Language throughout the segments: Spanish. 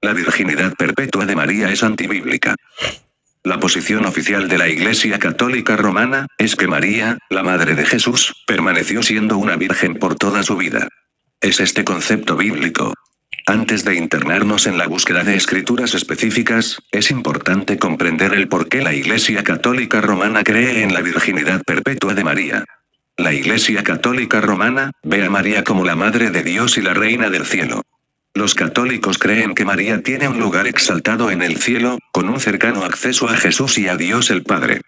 La virginidad perpetua de María es antibíblica. La posición oficial de la Iglesia Católica Romana es que María, la Madre de Jesús, permaneció siendo una virgen por toda su vida. ¿Es este concepto bíblico? Antes de internarnos en la búsqueda de escrituras específicas, es importante comprender el por qué la Iglesia Católica Romana cree en la virginidad perpetua de María. La Iglesia Católica Romana ve a María como la Madre de Dios y la Reina del Cielo. Los católicos creen que María tiene un lugar exaltado en el cielo, con un cercano acceso a Jesús y a Dios el Padre.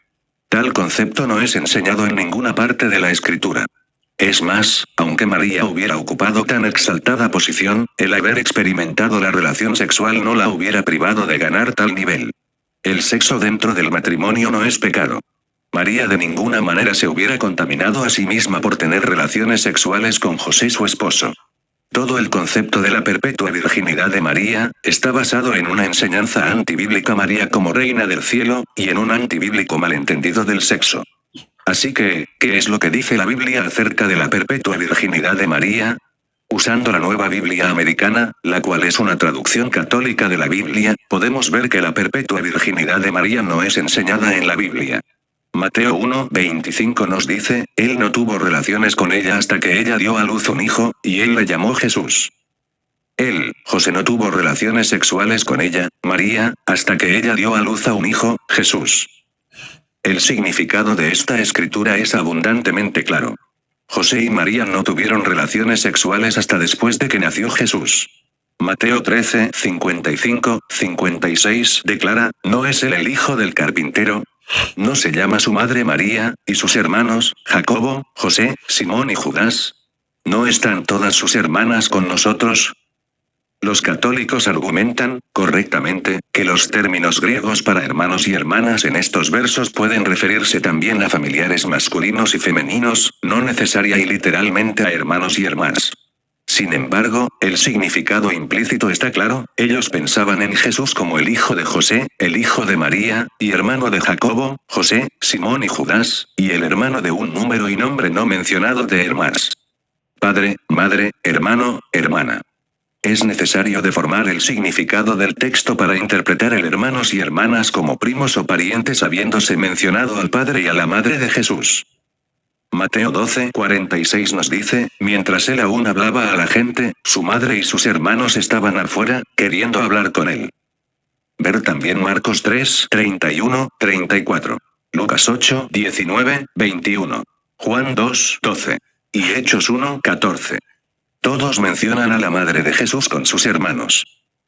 Tal concepto no es enseñado en ninguna parte de la Escritura. Es más, aunque María hubiera ocupado tan exaltada posición, el haber experimentado la relación sexual no la hubiera privado de ganar tal nivel. El sexo dentro del matrimonio no es pecado. María de ninguna manera se hubiera contaminado a sí misma por tener relaciones sexuales con José su esposo. Todo el concepto de la perpetua virginidad de María está basado en una enseñanza antibíblica María como reina del cielo, y en un antibíblico malentendido del sexo. Así que, ¿qué es lo que dice la Biblia acerca de la perpetua virginidad de María? Usando la Nueva Biblia Americana, la cual es una traducción católica de la Biblia, podemos ver que la perpetua virginidad de María no es enseñada en la Biblia. Mateo 1:25 nos dice, Él no tuvo relaciones con ella hasta que ella dio a luz un hijo, y Él le llamó Jesús. Él, José, no tuvo relaciones sexuales con ella, María, hasta que ella dio a luz a un hijo, Jesús. El significado de esta escritura es abundantemente claro. José y María no tuvieron relaciones sexuales hasta después de que nació Jesús. Mateo 13:55-56 declara, ¿no es él el hijo del carpintero? ¿No se llama su madre María, y sus hermanos, Jacobo, José, Simón y Judas? ¿No están todas sus hermanas con nosotros? Los católicos argumentan, correctamente, que los términos griegos para hermanos y hermanas en estos versos pueden referirse también a familiares masculinos y femeninos, no necesaria y literalmente a hermanos y hermanas. Sin embargo, el significado implícito está claro, ellos pensaban en Jesús como el hijo de José, el hijo de María, y hermano de Jacobo, José, Simón y Judas, y el hermano de un número y nombre no mencionado de hermanas. Padre, madre, hermano, hermana. Es necesario deformar el significado del texto para interpretar el hermanos y hermanas como primos o parientes habiéndose mencionado al padre y a la madre de Jesús. Mateo 12:46 nos dice, mientras él aún hablaba a la gente, su madre y sus hermanos estaban afuera, queriendo hablar con él. Ver también Marcos 3:31-34. Lucas 8:19-21. Juan 2:12. Y Hechos 1:14. Todos mencionan a la madre de Jesús con sus hermanos.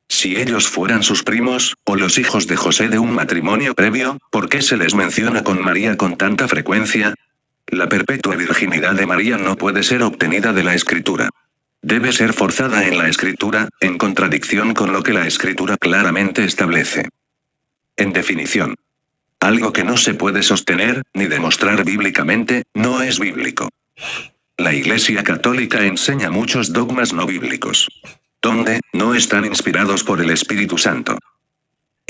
Si ellos fueran sus primos, o los hijos de José de un matrimonio previo, ¿por qué se les menciona con María con tanta frecuencia? La perpetua virginidad de María no puede ser obtenida de la Escritura. Debe ser forzada en la Escritura, en contradicción con lo que la Escritura claramente establece. En definición, algo que no se puede sostener, ni demostrar bíblicamente, no es bíblico. La Iglesia Católica enseña muchos dogmas no bíblicos, donde no están inspirados por el Espíritu Santo.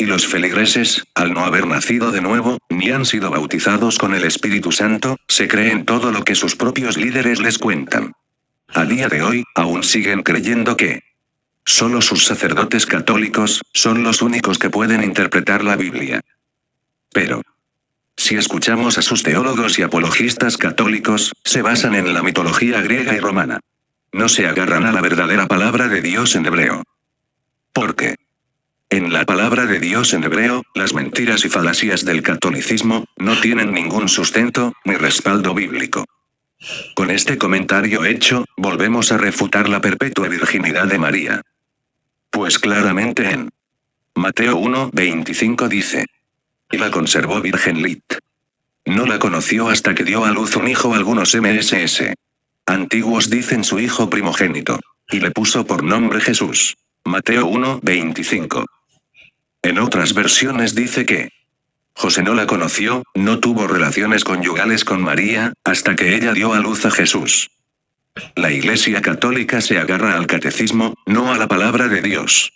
Y los feligreses, al no haber nacido de nuevo, ni han sido bautizados con el Espíritu Santo, se creen todo lo que sus propios líderes les cuentan. A día de hoy, aún siguen creyendo que solo sus sacerdotes católicos son los únicos que pueden interpretar la Biblia. Pero, si escuchamos a sus teólogos y apologistas católicos, se basan en la mitología griega y romana. No se agarran a la verdadera palabra de Dios en hebreo. ¿Por qué? En la palabra de Dios en hebreo, las mentiras y falacias del catolicismo no tienen ningún sustento, ni respaldo bíblico. Con este comentario hecho, volvemos a refutar la perpetua virginidad de María. Pues claramente en Mateo 1:25 dice, y la conservó virgen lit. No la conoció hasta que dio a luz un hijo. Algunos MSS antiguos dicen su hijo primogénito, y le puso por nombre Jesús. Mateo 1:25. En otras versiones dice que José no la conoció, no tuvo relaciones conyugales con María, hasta que ella dio a luz a Jesús. La Iglesia Católica se agarra al catecismo, no a la palabra de Dios.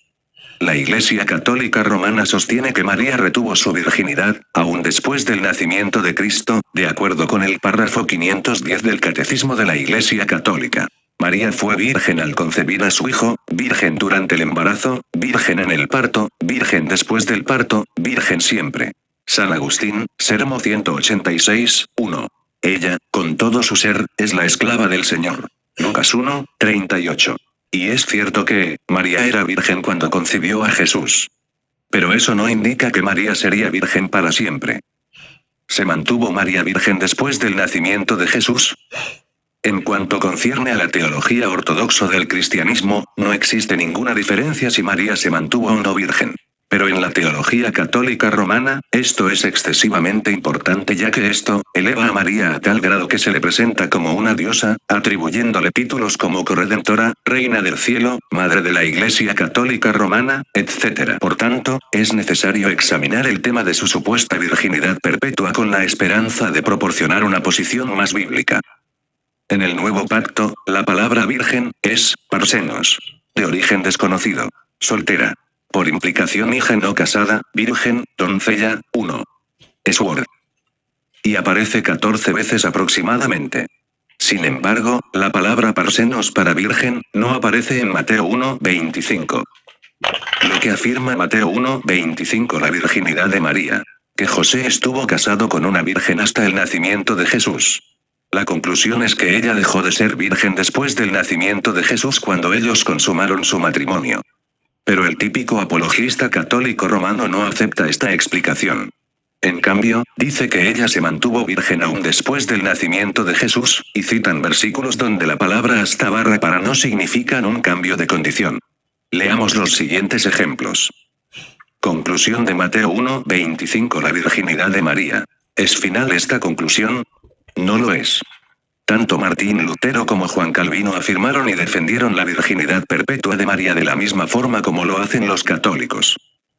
La Iglesia Católica Romana sostiene que María retuvo su virginidad, aún después del nacimiento de Cristo, de acuerdo con el párrafo 510 del Catecismo de la Iglesia Católica. María fue virgen al concebir a su hijo, virgen durante el embarazo, virgen en el parto, virgen después del parto, virgen siempre. San Agustín, Sermo 186, 1. Ella, con todo su ser, es la esclava del Señor. Lucas 1, 38. Y es cierto que, María era virgen cuando concibió a Jesús. Pero eso no indica que María sería virgen para siempre. ¿Se mantuvo María virgen después del nacimiento de Jesús? En cuanto concierne a la teología ortodoxa del cristianismo, no existe ninguna diferencia si María se mantuvo o no virgen. Pero en la teología católica romana, esto es excesivamente importante ya que esto eleva a María a tal grado que se le presenta como una diosa, atribuyéndole títulos como corredentora, reina del cielo, madre de la Iglesia católica romana, etc. Por tanto, es necesario examinar el tema de su supuesta virginidad perpetua con la esperanza de proporcionar una posición más bíblica. En el Nuevo Pacto, la palabra virgen es parsenos, de origen desconocido, soltera. Por implicación hija no casada, virgen, doncella, 1. Es word. Y aparece 14 veces aproximadamente. Sin embargo, la palabra parsenos para virgen no aparece en Mateo 1, 25. Lo que afirma Mateo 1, 25 la virginidad de María. Que José estuvo casado con una virgen hasta el nacimiento de Jesús. La conclusión es que ella dejó de ser virgen después del nacimiento de Jesús cuando ellos consumaron su matrimonio. Pero el típico apologista católico romano no acepta esta explicación. En cambio, dice que ella se mantuvo virgen aún después del nacimiento de Jesús, y citan versículos donde la palabra hasta barra para no significan un cambio de condición. Leamos los siguientes ejemplos. Conclusión de Mateo 1, 25 La virginidad de María. ¿Es final esta conclusión? No lo es. Tanto Martín Lutero como Juan Calvino afirmaron y defendieron la virginidad perpetua de María de la misma forma como lo hacen los católicos.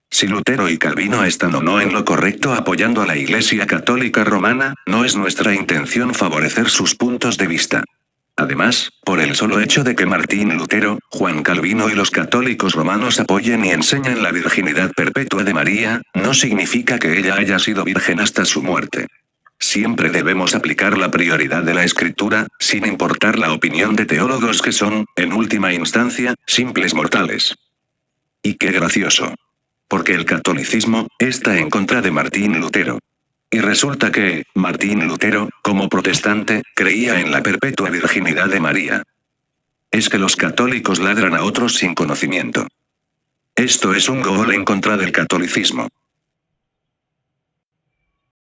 Si Lutero y Calvino están o no en lo correcto apoyando a la Iglesia Católica Romana, no es nuestra intención favorecer sus puntos de vista. Además, por el solo hecho de que Martín Lutero, Juan Calvino y los católicos romanos apoyen y enseñan la virginidad perpetua de María, no significa que ella haya sido virgen hasta su muerte. Siempre debemos aplicar la prioridad de la Escritura, sin importar la opinión de teólogos que son, en última instancia, simples mortales. Y qué gracioso. Porque el catolicismo está en contra de Martín Lutero. Y resulta que, Martín Lutero, como protestante, creía en la perpetua virginidad de María. Es que los católicos ladran a otros sin conocimiento. Esto es un gol en contra del catolicismo.